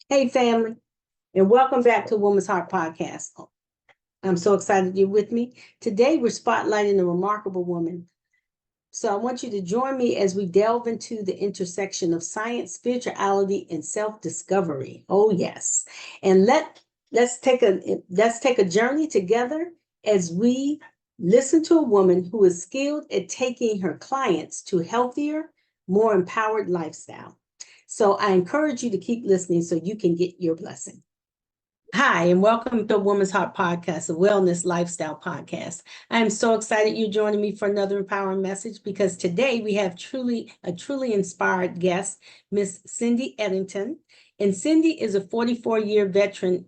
Hey, family, and welcome back to Woman's Heart Podcast. I'm so excited you're with me. Today, we're spotlighting a remarkable woman. So, I want you to join me as we delve into the intersection of science, spirituality, and self-discovery. Oh, yes. And let's take a journey together as we listen to a woman who is skilled at taking her clients to healthier, more empowered lifestyle. So I encourage you to keep listening so you can get your blessing. Hi, and welcome to Woman's Heart Podcast, a wellness lifestyle podcast. I am so excited you're joining me for another empowering message because today we have a truly inspired guest, Miss Cindy Edington. And Cindy is a 44-year veteran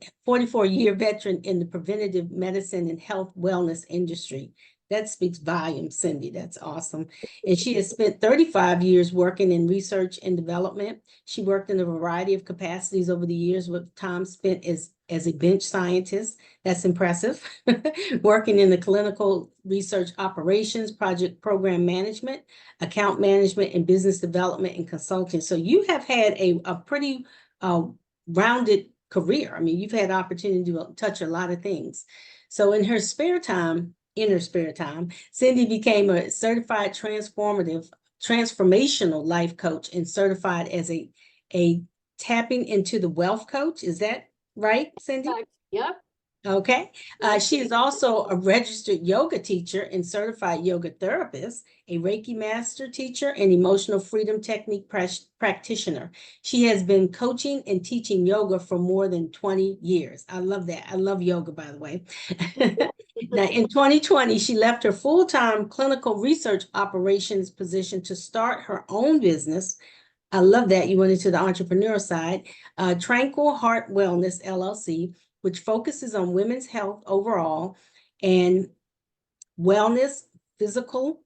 in the preventative medicine and health wellness industry. That speaks volumes, Cindy. That's awesome. And she has spent 35 years working in research and development. She worked in a variety of capacities over the years, with time spent as a bench scientist. That's impressive. Working in the clinical research operations, project program management, account management, and business development and consulting. So you have had a pretty rounded career. I mean, you've had opportunity to touch a lot of things. So in her spare time, Cindy became a certified transformational life coach and certified as a tapping into the wealth coach. Is that right, Cindy? Yep. Okay. She is also a registered yoga teacher and certified yoga therapist, a Reiki Master teacher, and emotional freedom technique practitioner. She has been coaching and teaching yoga for more than 20 years. I love that. I love yoga, by the way. Now, in 2020, she left her full-time clinical research operations position to start her own business. I love that you went into the entrepreneur side. Tranquil Heart Wellness, LLC, which focuses on women's health overall and wellness, physical,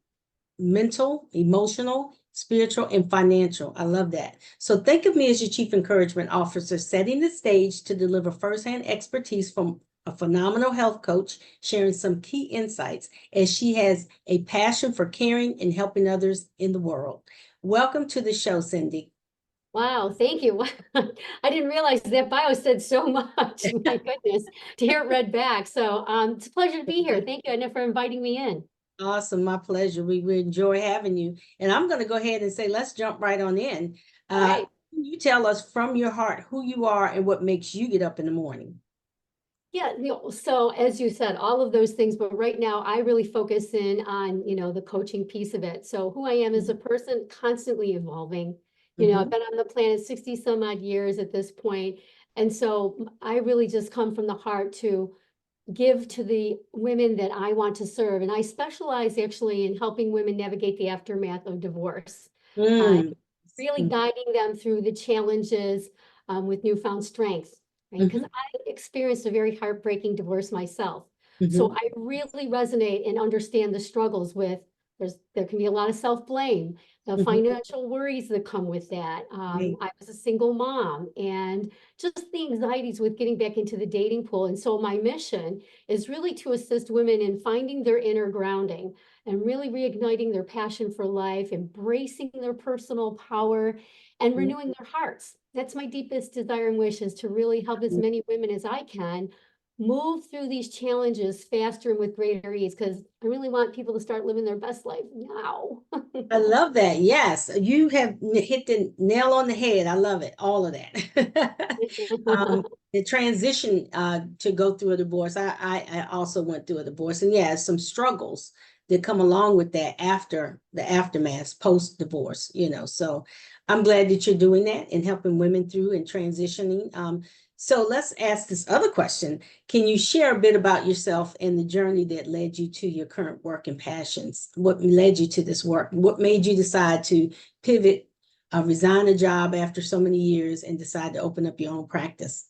mental, emotional, spiritual, and financial. I love that. So think of me as your chief encouragement officer, setting the stage to deliver firsthand expertise from a phenomenal health coach, sharing some key insights as she has a passion for caring and helping others in the world. Welcome to the show, Cindy. Wow, thank you. I didn't realize that bio said so much. My goodness, to hear it read back. So it's a pleasure to be here. Thank you, Edna, for inviting me in. Awesome, my pleasure. We enjoy having you. And I'm going to go ahead and say, let's jump right on in. All right. You tell us from your heart who you are and what makes you get up in the morning. Yeah, so as you said, all of those things, but right now I really focus in on, the coaching piece of it. So who I am as a person, constantly evolving. I've been on the planet 60 some odd years at this point. And so I really just come from the heart to give to the women that I want to serve. And I specialize actually in helping women navigate the aftermath of divorce. Really guiding them through the challenges with newfound strength. Right? Because I experienced a very heartbreaking divorce myself. So I really resonate and understand the struggles with there can be a lot of self-blame, the financial worries that come with that. I was a single mom and just the anxieties with getting back into the dating pool. And so my mission is really to assist women in finding their inner grounding and really reigniting their passion for life, embracing their personal power, and renewing their hearts. That's my deepest desire and wish, is to really help as many women as I can move through these challenges faster and with greater ease, because I really want people to start living their best life now. I love that. Yes, you have hit the nail on the head. I love it. All of that. The transition to go through a divorce. I also went through a divorce, and yeah, some struggles that come along with that after the aftermath, post divorce. So I'm glad that you're doing that and helping women through and transitioning. So let's ask this other question. Can you share a bit about yourself and the journey that led you to your current work and passions? What led you to this work? What made you decide to pivot, resign a job after so many years and decide to open up your own practice?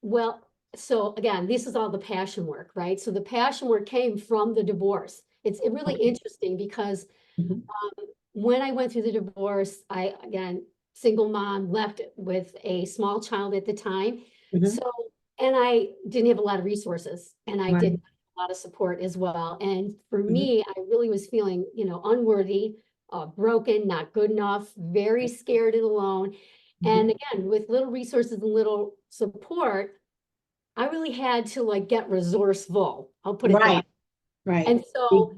Well, so again, this is all the passion work, right? So the passion work came from the divorce. It's really interesting because when I went through the divorce, again, single mom, left with a small child at the time. So, and I didn't have a lot of resources, and I didn't have a lot of support as well. And for me, I really was feeling, unworthy, broken, not good enough, very scared and alone. And again, with little resources and little support, I really had to like get resourceful. I'll put it that. Right. And so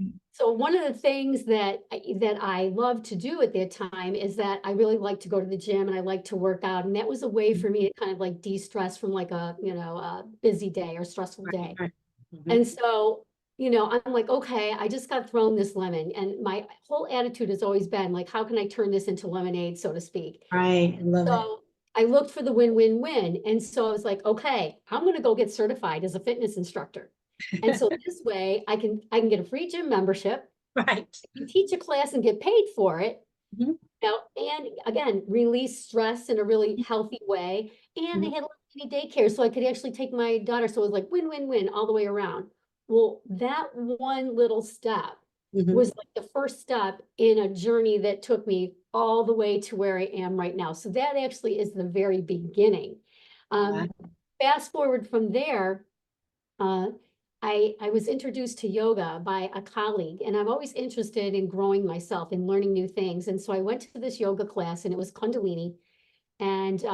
one of the things that I love to do at that time is that I really like to go to the gym and I like to work out. And that was a way for me to kind of like de-stress from like a, a busy day or stressful day. Right. And so, I'm like, okay, I just got thrown this lemon. And my whole attitude has always been like, how can I turn this into lemonade, so to speak? Right. I love it. So I looked for the win-win-win. And so I was like, okay, I'm going to go get certified as a fitness instructor. And so this way I can get a free gym membership, Right. teach a class and get paid for it. Mhm. And again, release stress in a really healthy way. And they had a little mini daycare, so I could actually take my daughter. So it was like win-win-win all the way around. Well, that one little step was like the first step in a journey that took me all the way to where I am right now. So that actually is the very beginning. Wow. Fast forward from there, I was introduced to yoga by a colleague, and I'm always interested in growing myself and learning new things. And so I went to this yoga class, and it was Kundalini. And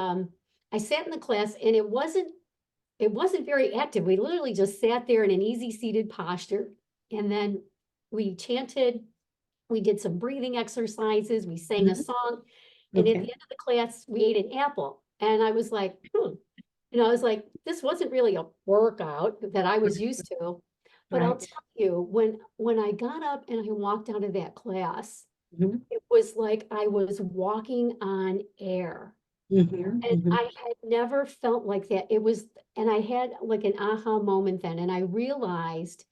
I sat in the class, and it wasn't very active. We literally just sat there in an easy seated posture, and then we chanted. We did some breathing exercises. We sang a song, and at the end of the class, we ate an apple. And I was like, I was like, this wasn't really a workout that I was used to. But I'll tell you, when I got up and I walked out of that class, it was like I was walking on air. And I had never felt like that. And I had like an aha moment then, and I realized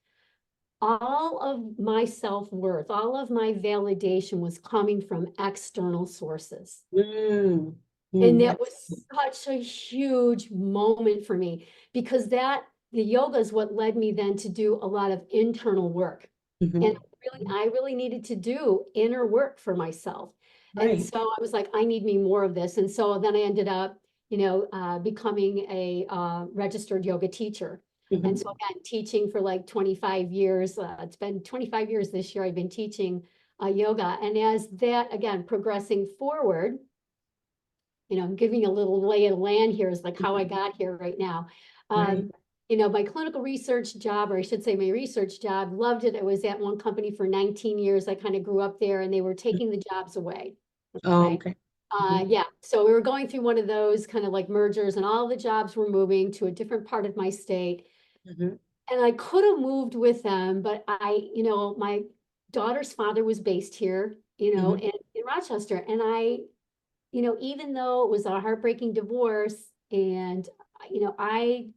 all of my self-worth, all of my validation was coming from external sources. And that was such a huge moment for me, because the yoga is what led me then to do a lot of internal work. And I really needed to do inner work for myself. And so I was like, I need me more of this. And so then I ended up, becoming a registered yoga teacher. And so again, teaching for like 25 years. It's been 25 years this year I've been teaching yoga. And as that, again, progressing forward, I'm giving a little lay of the land here is like how I got here right now. My clinical research job, or I should say my research job, loved it. I was at one company for 19 years. I kind of grew up there, and they were taking the jobs away. Okay. Yeah. So we were going through one of those kind of like mergers, and all the jobs were moving to a different part of my state. And I could have moved with them, but my daughter's father was based here, in Rochester. And even though it was a heartbreaking divorce, and, I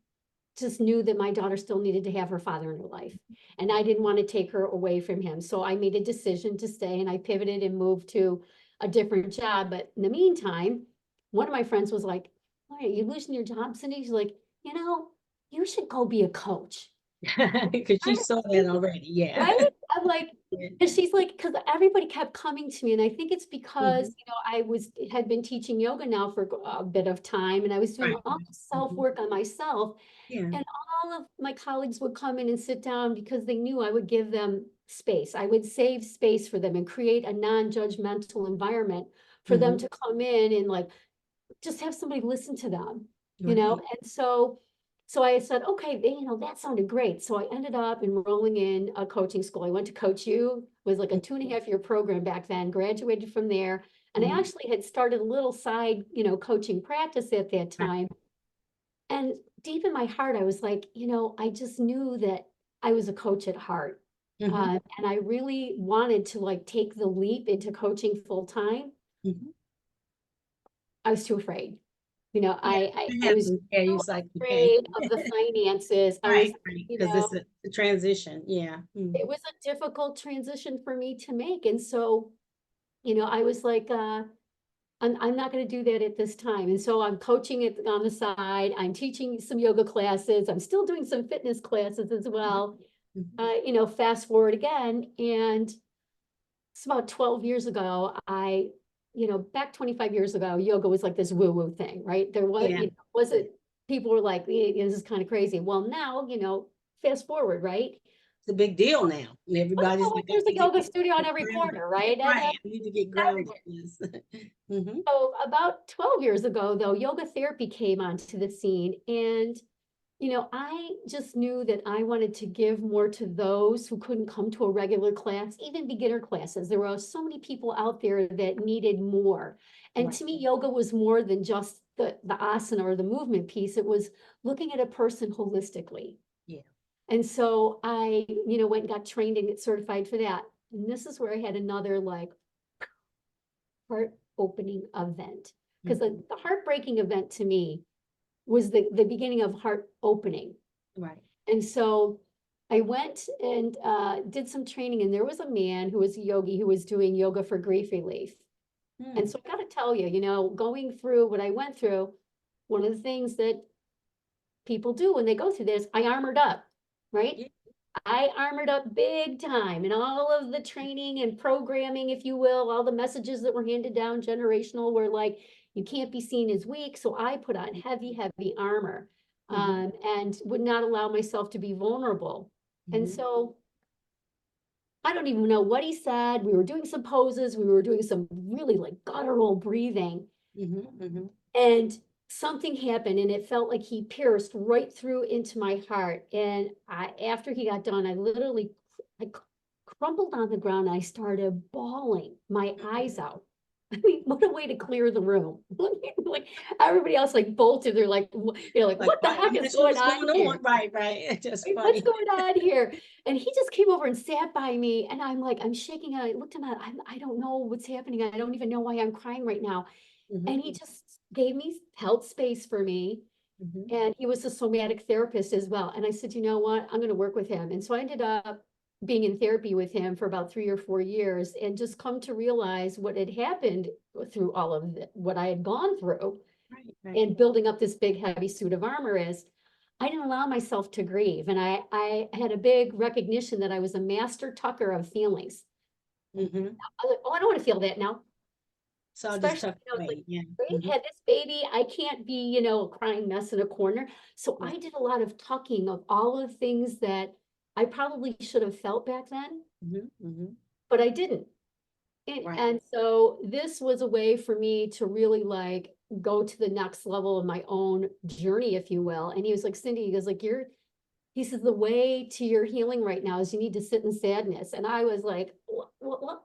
just knew that my daughter still needed to have her father in her life, and I didn't want to take her away from him. So I made a decision to stay, and I pivoted and moved to a different job. But in the meantime, one of my friends was like, "Why are you losing your job, Cindy?" She's like, you should go be a coach. Because you saw that already. Yeah. Right? I'm like, and she's like, because everybody kept coming to me. And I think it's because, I had been teaching yoga now for a bit of time, and I was doing all the self-work on myself. And all of my colleagues would come in and sit down because they knew I would give them space. I would save space for them and create a non-judgmental environment for them to come in and like, just have somebody listen to them, and so I said, okay, that sounded great. So I ended up enrolling in a coaching school. I went to Coach U, was like a 2.5-year program back then, graduated from there. And I actually had started a little side, coaching practice at that time. And deep in my heart, I was like, I just knew that I was a coach at heart. And I really wanted to like take the leap into coaching full time. I was too afraid. I was afraid of the finances. Because it's a transition. It was a difficult transition for me to make. And so, I was like, I'm not going to do that at this time. And so I'm coaching it on the side. I'm teaching some yoga classes. I'm still doing some fitness classes as well. Fast forward again. And it's about 12 years ago, back 25 years ago, yoga was like this woo-woo thing, right? There was, wasn't, people were like, this is kind of crazy. Well, now, fast forward, right? it's a big deal now. And everybody's like, I There's a need to yoga get studio on every grounded. corner, right? Right. And I need to get grounded. Yes. Hmm. so about 12 years ago, though, yoga therapy came onto the scene. And, I just knew that I wanted to give more to those who couldn't come to a regular class, even beginner classes. There were so many people out there that needed more. And Right. to me, yoga was more than just the asana or the movement piece. It was looking at a person holistically. Yeah. And so I, went and got trained and get certified for that. And this is where I had another like heart opening event. Because Mhm. the heartbreaking event to me was the beginning of heart opening. Right. And so I went and did some training, and there was a man who was a yogi who was doing yoga for grief relief. And Mm. so I got to tell you, going through what I went through, one of the things that people do when they go through this, I armored up, right? Yeah. I armored up big time, and all of the training and programming, if you will, all the messages that were handed down generational were like, you can't be seen as weak. So I put on heavy, heavy armor, Hmm. and would not allow myself to be vulnerable. And Hmm. so I don't even know what he said. We were doing some poses. We were doing some really like guttural breathing. Hmm. Hmm. And something happened, and it felt like he pierced right through into my heart. And after he got done, I crumpled on the ground. And I started bawling my eyes out. I mean, what a way to clear the room. Like everybody else like bolted. They're like, like, Like, what the right. heck I'm is not sure going what's on going here? on. Right. Right. Just What's funny. going on here? And he just came over and sat by me, and I'm like, I'm shaking. And I looked at him, I don't know what's happening. I don't even know why I'm crying right now. Hmm. And he just held space for me. Hmm. And he was a somatic therapist as well. And I said, you know what? I'm going to work with him. And so I ended up being in therapy with him for about 3 or 4 years, and just come to realize what had happened through all of what I had gone through Right. Right. and building up this big heavy suit of armor is I didn't allow myself to grieve. And I had a big recognition that I was a master tucker of feelings. Hmm. I was like, oh, I don't want to feel that now. So I'll just Especially, tuck it's like, away. Yeah. great, Hmm. had this baby, I can't be, a crying mess in a corner. So Right. I did a lot of tucking of all of the things that I probably should have felt back then, Hmm. Hmm. but I didn't. And, Right. and so this was a way for me to really like go to the next level of my own journey, if you will. And he was like, Cindy, he goes like, he says, the way to your healing right now is you need to sit in sadness. And I was like, what?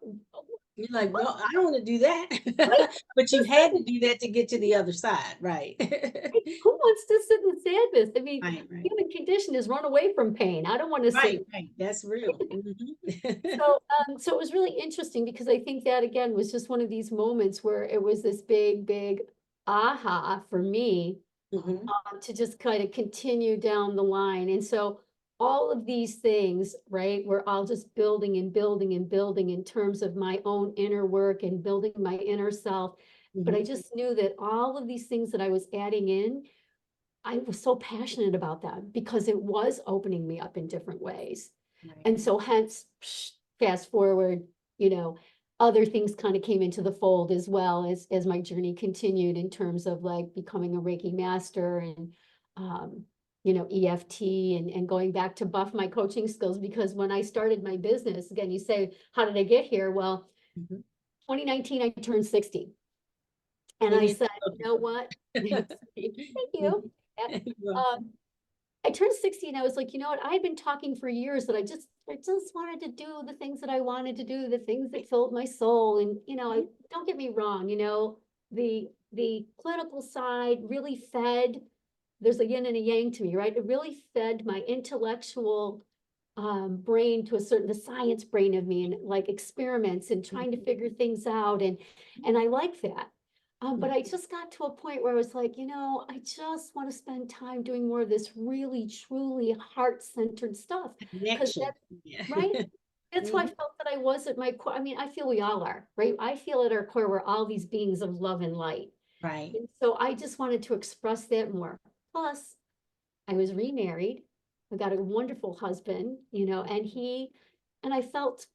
You're like, no, I don't want to do that. Right? But you had to do that to get to the other side. Right. Who wants to sit in sadness? I mean, Right. Right. human condition is run away from pain. I don't want to Right. sit. Right. That's real. Hmm. So it was really interesting because I think that again was just one of these moments where it was this big, big aha for me, Hmm. to just kind of continue down the line. And so all of these things, right, we're all just building and building and building in terms of my own inner work and building my inner self. But I Hmm. just knew that all of these things that I was adding in, I was so passionate about that because it was opening me up in different ways. Right. And so hence, fast forward, you know, other things kind of came into the fold as well as my journey continued in terms of like becoming a Reiki master and EFT and going back to buff my coaching skills because when I started my business, again, you say, how did I get here? Well, Hmm. 2019, I turned 60. And And I you said, you know what? Thank you. Yeah. You're welcome. Um, I turned 60 and I was like, you know what? I had been talking for years that I just wanted to do the things that I wanted to do, the things that filled my soul. And, don't get me wrong, the clinical side really fed, there's a yin and a yang to me, right? It really fed my intellectual brain to a certain, the science brain of me and like experiments and trying to figure things out. And I like that. But I just got to a point where I was like, I just want to spend time doing more of this really, truly heart-centered stuff. Because Connection. that's Yeah. right. That's who I Hmm. felt that I was at my core. I mean, I feel we all are, right? I feel at our core we're all these beings of love and light. Right. And so I just wanted to express that more. Plus, I was remarried. I got a wonderful husband, and I felt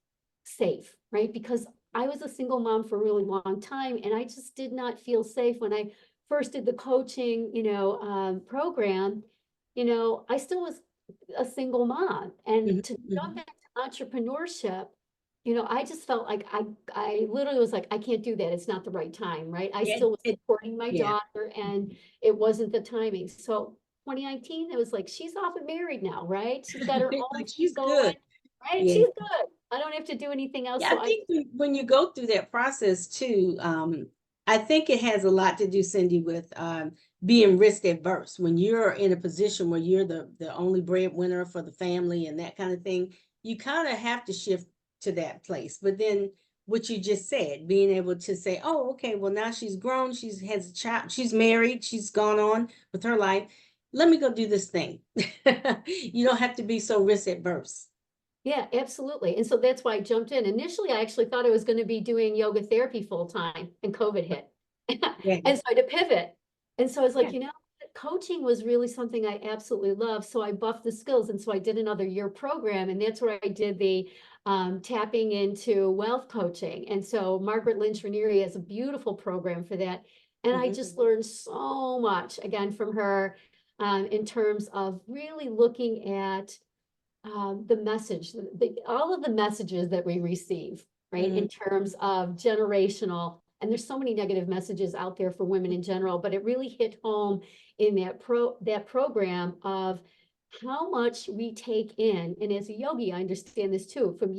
safe, right? Because I was a single mom for a really long time, and I just did not feel safe when I first did the coaching, program. I still was a single mom, and to jump Mhm. into entrepreneurship, I just felt like I literally was like, I can't do that. It's not the right time, right? I Yeah, still was supporting my yeah. daughter, and it wasn't the timing. So 2019, it was like, she's off and married now, right? She's got her own Like thing she's going, good. right? Yeah. She's good. I don't have to do anything else. Yeah, I So I think when you go through that process too, I think it has a lot to do, Cindy, with being risk adverse. When you're in a position where you're the only breadwinner for the family and that kind of thing, you kind of have to shift to that place. But then what you just said, being able to say, oh, okay, well now she's grown, she's has a child, she's married, she's gone on with her life. Let me go do this thing. You don't have to be so risk adverse. Yeah, absolutely. And so that's why I jumped in. Initially, I actually thought I was going to be doing yoga therapy full time, and COVID hit. Yeah, And so I had to pivot. And so I was yeah. like, coaching was really something I absolutely love. So I buffed the skills. And so I did another year program, and that's where I did the tapping into wealth coaching. And so Margaret Lynch Ranieri has a beautiful program for that. And I Mhm. just learned so much again from her in terms of really looking at the message, all of the messages that we receive, right, in Mhm. terms of generational, and there's so many negative messages out there for women in general, but it really hit home in that program of how much we take in. And as a yogi, I understand this too, from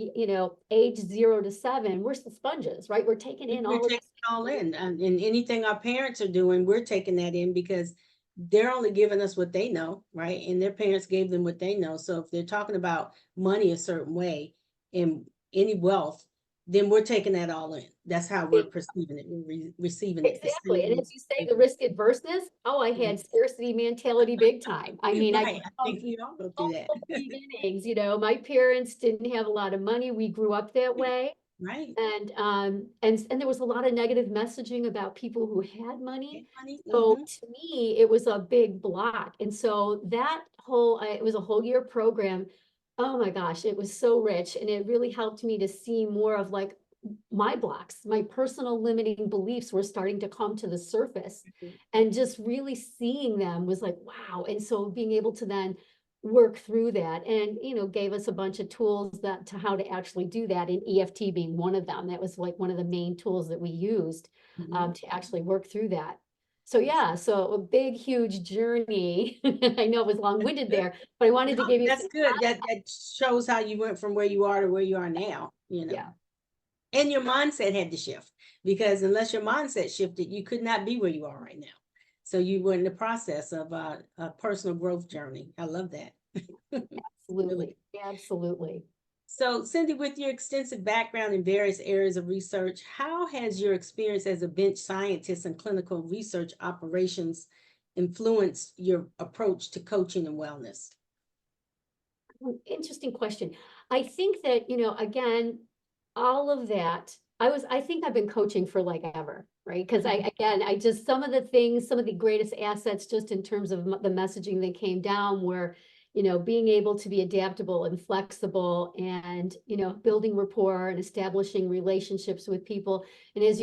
age 0 to 7, we're sponges, right? We're taking in We're all of taking this. it all in, and anything our parents are doing, we're taking that in because they're only giving us what they know, right? And their parents gave them what they know. So if they're talking about money a certain way and any wealth, then we're taking that all in. That's how we're perceiving it. We're receiving it the Exactly. And same as you say, way. the risk adverseness, oh, I Mhm. had scarcity mentality big time. I mean, I Right. come I from think we all go through that. humble beginnings, my parents didn't have a lot of money. We grew up that way. Right. And there was a lot of negative messaging about people who had money. Okay, honey. So Mm-hmm. to me, it was a big block. And so it was a whole year program. Oh my gosh, it was so rich. And it really helped me to see more of like my blocks, my personal limiting beliefs were starting to come to the surface, and just really seeing them was like, wow. And so being able to then work through that, and gave us a bunch of tools that to how to actually do that, and EFT being one of them. That was like one of the main tools that we used Mm-hmm. to actually work through that. So yeah, so a big, huge journey. I know it was long-winded there, but I wanted No, to give you that's some. good. That shows how you went from where you are to where you are now, Yeah. And your mindset had to shift because unless your mindset shifted, you could not be where you are right now. So you were in the process of a personal growth journey. I love that. Really. Absolutely, absolutely. So, Cindy, with your extensive background in various areas of research, how has your experience as a bench scientist and clinical research operations influenced your approach to coaching and wellness? Interesting question. I think that, again, all of that, I think I've been coaching for like ever, right? Because again, I just, some of the things, some of the greatest assets, just in terms of the messaging that came down were, being able to be adaptable and flexible, and, building rapport and establishing relationships with people. And as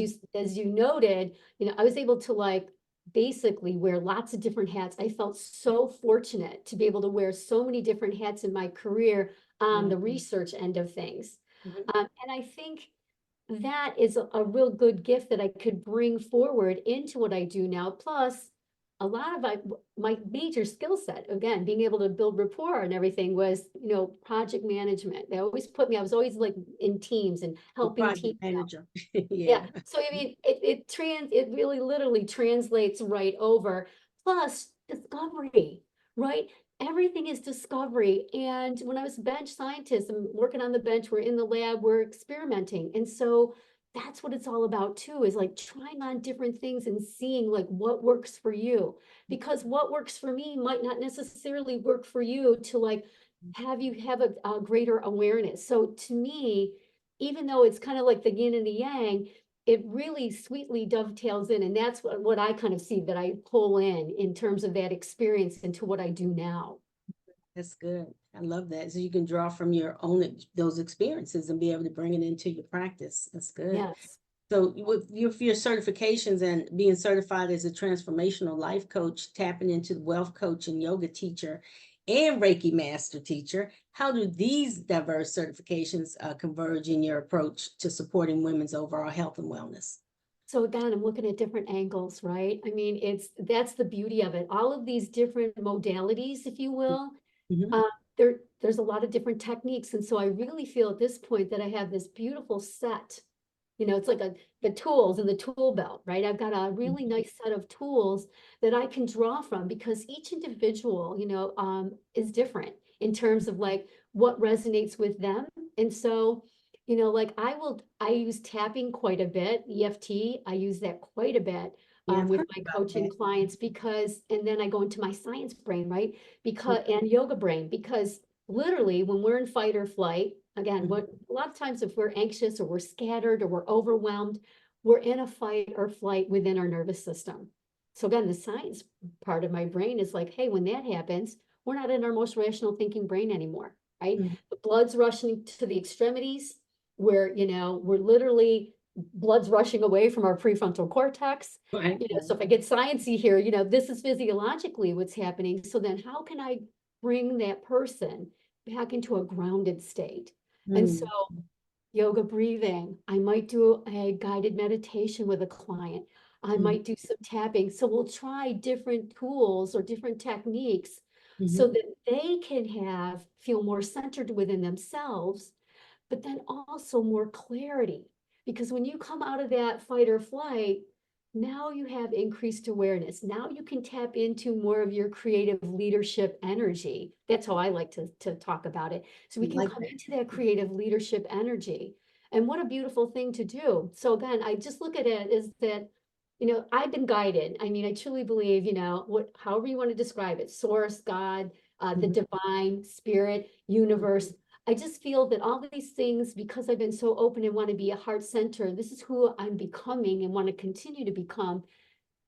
you noted, I was able to like basically wear lots of different hats. I felt so fortunate to be able to wear so many different hats in my career on the Mhm. research end of things. Mhm. And I think that is a real good gift that I could bring forward into what I do now. Plus, a lot of my major skill set, again, being able to build rapport and everything, was, project management. They always put me, I was always like in teams and The helping project teams out. manager. Yeah, Yeah. so I mean, it really literally translates right over. Plus discovery, right? Everything is discovery. And when I was a bench scientist, I'm working on the bench, we're in the lab, we're experimenting. And so that's what it's all about too, is like trying on different things and seeing like what works for you. Because what works for me might not necessarily work for you, to like have you have a greater awareness. So to me, even though it's kind of like the yin and the yang, it really sweetly dovetails in. And that's what I kind of see that I pull in terms of that experience into what I do now. That's good. I love that. So you can draw from your own those experiences and be able to bring it into your practice. That's good. Yes. So with your certifications and being certified as a transformational life coach, tapping into the wealth coach and yoga teacher, and Reiki Master teacher. How do these diverse certifications converge in your approach to supporting women's overall health and wellness? So again, I'm looking at different angles, right? I mean, that's the beauty of it. All of these different modalities, if you will, Mhm. uh, there's a lot of different techniques. And so I really feel at this point that I have this beautiful set. It's like the tools in the tool belt, right? I've got a really nice set of tools that I can draw from because each individual, is different in terms of like what resonates with them. And so, like I use tapping quite a bit, EFT, I use that quite a bit Yeah, I've with heard my about coaching that. clients because, and then I go into my science brain, right? Mhm. And yoga brain, because literally when we're in fight or flight, again, Mhm. what a lot of times if we're anxious or we're scattered or we're overwhelmed, we're in a fight or flight within our nervous system. So again, the science part of my brain is like, hey, when that happens, we're not in our most rational thinking brain anymore, right? Mhm. The blood's rushing to the extremities where, we're literally blood's rushing away from our prefrontal cortex. Right. So if I get sciencey here, this is physiologically what's happening. So then how can I bring that person back into a grounded state? And so Mm. yoga breathing, I might do a guided meditation with a client. I Mhm. might do some tapping. So we'll try different tools or different techniques so Mhm. that they can feel more centered within themselves, but then also more clarity. Because when you come out of that fight or flight, now you have increased awareness. Now you can tap into more of your creative leadership energy. That's how I like to talk about it. So we I can like come that. into that creative leadership energy. And what a beautiful thing to do. So again, I just look at it as that, I've been guided. I mean, I truly believe, however you want to describe it, source, God, the Mhm. divine, spirit, universe. I just feel that all of these things, because I've been so open and want to be a heart center, this is who I'm becoming and want to continue to become.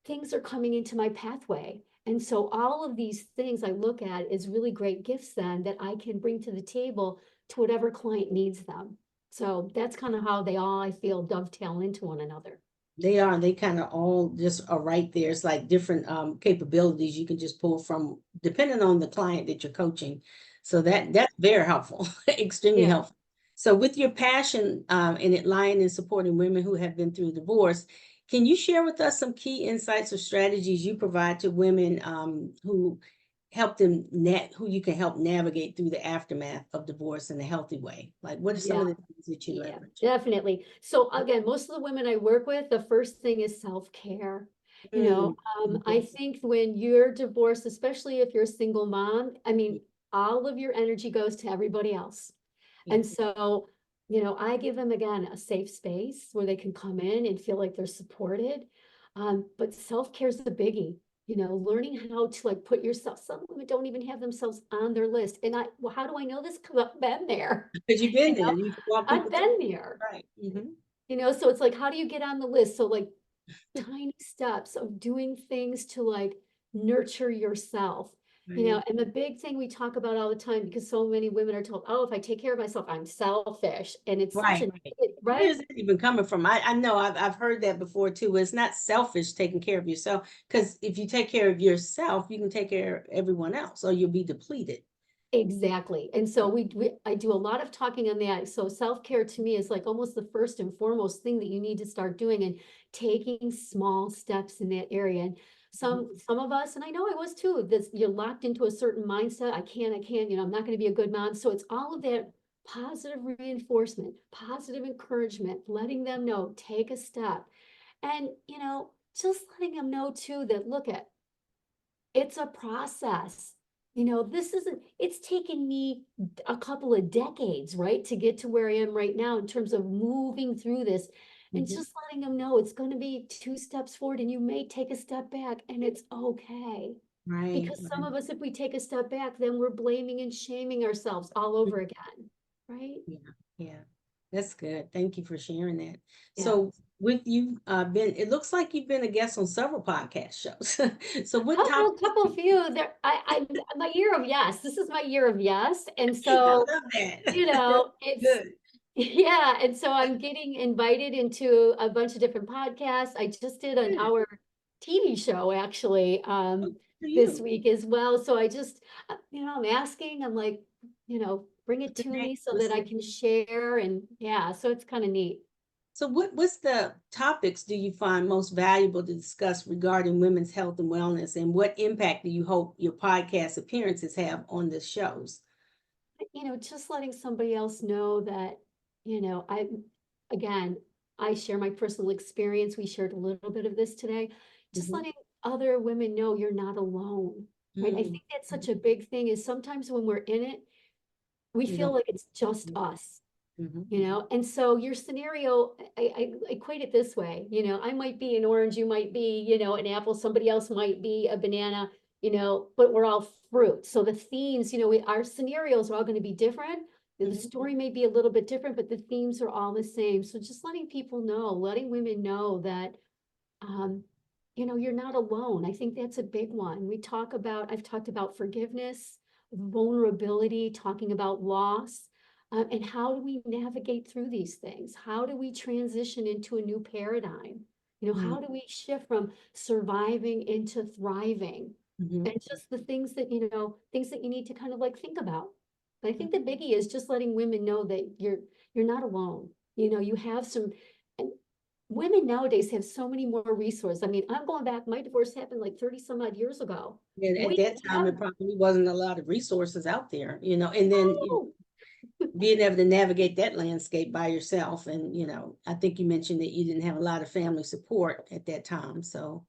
Things are coming into my pathway. And so all of these things I look at is really great gifts then that I can bring to the table to whatever client needs them. So that's kind of how they all, I feel, dovetail into one another. They are. They kind of all just are right there. It's like different capabilities you can just pull from, depending on the client that you're coaching. So that's very helpful, extremely Yeah. helpful. So with your passion and it lying in supporting women who have been through divorce, can you share with us some key insights or strategies you provide to women who help them who you can help navigate through the aftermath of divorce in a healthy way? Like what are some Yeah. of the things that you Yeah, leverage? definitely. So again, most of the women I work with, the first thing is self-care. Mm, I mhm. think when you're divorced, especially if you're a single mom, I mean, all of your energy goes to everybody else. Yeah. And so, I give them again a safe space where they can come in and feel like they're supported. But self-care is the biggie, learning how to like put yourself, some women don't even have themselves on their list. And well, how do I know this? Because I've been there, Because you've been you there, know, you've walked I've people through been it. there, Right. Mhm. so it's like, how do you get on the list? So like tiny steps of doing things to like nurture yourself. Right. And the big thing we talk about all the time, because so many women are told, oh, if I take care of myself, I'm selfish. And it's such Right, a, right. Where right? is that even coming from? I know I've heard that before too. It's not selfish taking care of yourself, because if you take care of yourself, you can take care of everyone else, or you'll be depleted. Exactly. And so I do a lot of talking on that. So self-care to me is like almost the first and foremost thing that you need to start doing and taking small steps in that area. And Mhm. some of us, and I know I was too, this you're locked into a certain mindset. I can't, I'm not going to be a good mom. So it's all of that positive reinforcement, positive encouragement, letting them know, take a step. And, just letting them know too that look at it's a process. This isn't, it's taken me a couple of decades, right, to get to where I am right now in terms of moving through this and Mhm. just letting them know it's going to be two steps forward and you may take a step back and it's okay. Right, Because some right. of us, if we take a step back, then we're blaming and shaming ourselves all over again, right? Yeah, yeah. That's good. Thank you for sharing that. Yeah. So with you it looks like you've been a guest on several podcast shows. So what Couple few there. My year of yes. This is my year of yes. And I so love that. it's Good. yeah, and so I'm getting invited into a bunch of different podcasts. I just did an Good. hour TV show actually. this week as well. So I just, I'm asking, I'm like, bring it to me so that I can share. And yeah, so it's kind of neat. So what's the topics do you find most valuable to discuss regarding women's health and wellness, and what impact do you hope your podcast appearances have on the shows? Just letting somebody else know that, again, I share my personal experience. We shared a little bit of this today. Just letting other women know you're not alone, right? I think that's such a big thing is sometimes when we're in it, we feel like it's just us. And so your scenario, I equate it this way, I might be an orange, you might be, an apple, somebody else might be a banana, but we're all fruit. So the themes, our scenarios are all going to be different. The story may be a little bit different, but the themes are all the same. So just letting people know, letting women know that, you're not alone. I think that's a big one. I've talked about forgiveness, vulnerability, talking about loss. And how do we navigate through these things? How do we transition into a new paradigm? How do we shift from surviving into thriving? And just the things that, things that you need to kind of like think about. But I think the biggie is just letting women know that you're not alone. You have some, and women nowadays have so many more resources. I mean, I'm going back, my divorce happened like 30 some odd years ago. And at that time, it probably wasn't a lot of resources out there, and then being able to navigate that landscape by yourself. And, I think you mentioned that you didn't have a lot of family support at that time. So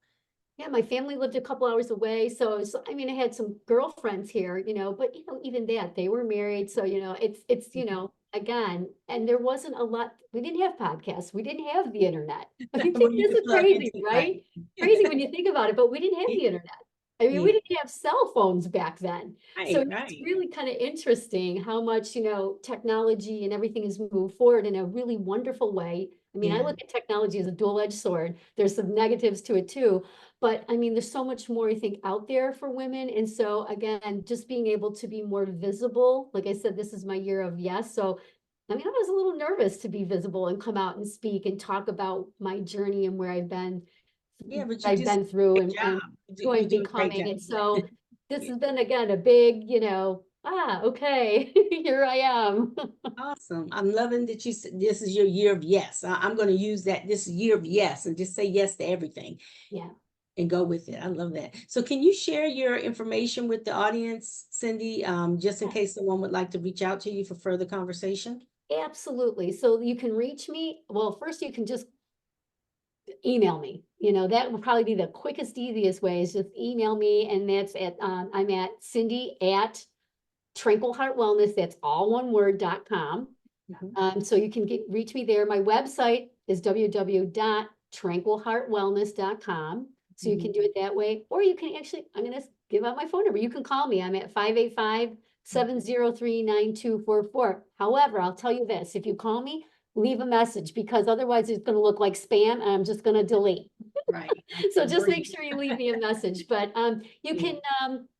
yeah, my family lived a couple hours away. So, I had some girlfriends here, but even that, they were married. So, it's, again, and there wasn't a lot, we didn't have podcasts, we didn't have the internet. I think this is crazy, right? Crazy when you think about it, but we didn't have the internet. I mean, we didn't have cell phones back then. So it's really kind of interesting how much, technology and everything has moved forward in a really wonderful way. I mean, I look at technology as a dual-edged sword. There's some negatives to it too, but I mean, there's so much more, I think, out there for women. And so again, just being able to be more visible. Like I said, this is my year of yes. So, I was a little nervous to be visible and come out and speak and talk about my journey and where I've been. Yeah, but I've been through and who I'm becoming. And so this has been, again, a big, okay, here I am. Awesome. I'm loving that you said this is your year of yes. I'm going to use that this year of yes and just say yes to everything. Yeah. And go with it. I love that. So can you share your information with the audience, Cindy, just in case someone would like to reach out to you for further conversation? Absolutely. So you can reach me. Well, first you can just email me. That would probably be the quickest, easiest way is just email me. And that's I'm at Cindy at Tranquil Heart Wellness. That's all one word.com. So you can reach me there. My website is www.tranquilheartwellness.com. So you can do it that way, or you can actually, I'm going to give out my phone number. You can call me. I'm at 585-703-9244. However, I'll tell you this, if you call me, leave a message because otherwise it's going to look like spam and I'm just going to delete. Right. So just make sure you leave me a message, but you can,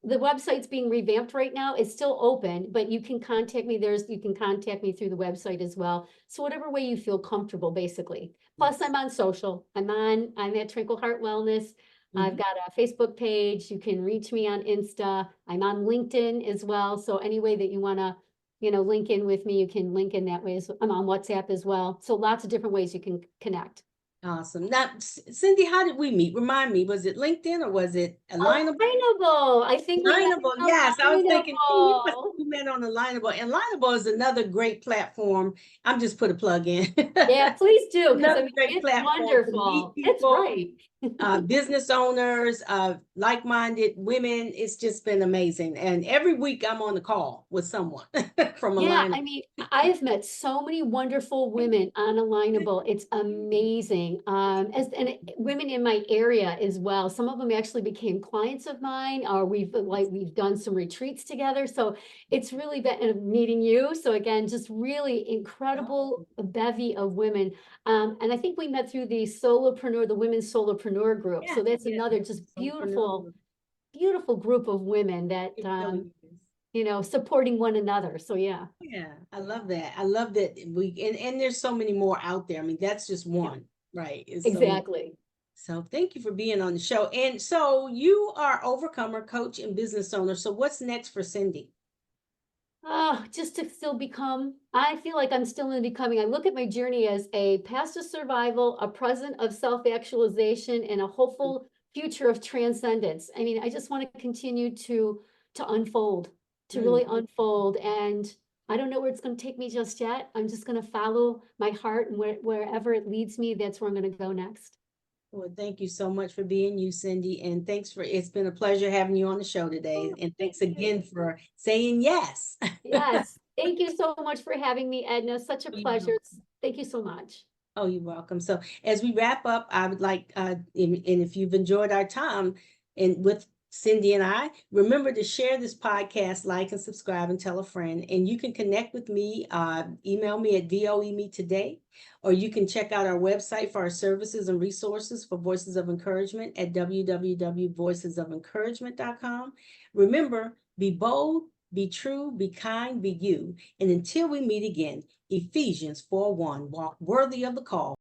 the website's being revamped right now. It's still open, but you can contact me. You can contact me through the website as well. So whatever way you feel comfortable, basically. Plus I'm on social. I'm at Tranquil Heart Wellness. I've got a Facebook page. You can reach me on Insta. I'm on LinkedIn as well. So any way that you want to, link in with me, you can link in that way. I'm on WhatsApp as well. So lots of different ways you can connect. Awesome. Now, Cindy, how did we meet? Remind me, was it LinkedIn or was it Alignable? Alignable. I think we met Alignable. on Yes, I was thinking, Alignable. we met on Alignable. And Alignable is another great platform. I'm just put a plug in. Yeah, please do, because Another great it's platform to meet wonderful. It's people, right. business owners, like-minded women. It's just been amazing. And every week I'm on the call with someone from Yeah, Alignable. I've met so many wonderful women on Alignable. It's amazing. Women in my area as well. Some of them actually became clients of mine, or we've done some retreats together. So it's really been meeting you. So again, just really incredible bevy of women. And I think we met through the women's solopreneur group. So that's another just beautiful group of women that supporting one another. So yeah. Yeah, I love that. I love that and there's so many more out there. I mean, that's just one, right? It's Exactly. So thank you for being on the show. And so you are overcomer, coach, and business owner. So what's next for Cindy? Just to still become, I feel like I'm still in becoming. I look at my journey as a past of survival, a present of self-actualization, and a hopeful future of transcendence. I mean, I just want to continue to unfold, to really unfold. And I don't know where it's going to take me just yet. I'm just going to follow my heart, and wherever it leads me, that's where I'm going to go next. Well, thank you so much for being you, Cindy. And it's been a pleasure having you on the show today. Oh, And thanks thank you. again for saying yes. Yes. Thank you so much for having me, Edna. Such a pleasure. Thank you so much. Oh, you're welcome. So as we wrap up, I would like, and if you've enjoyed our time and with Cindy and I, remember to share this podcast, like and subscribe, and tell a friend. And you can connect with me, email me at voemetoday, or you can check out our website for our services and resources for Voices of Encouragement at www.voicesoфencouragement.com. Remember, be bold, be true, be kind, be you. And until we meet again, Ephesians 4:1, walk worthy of the call.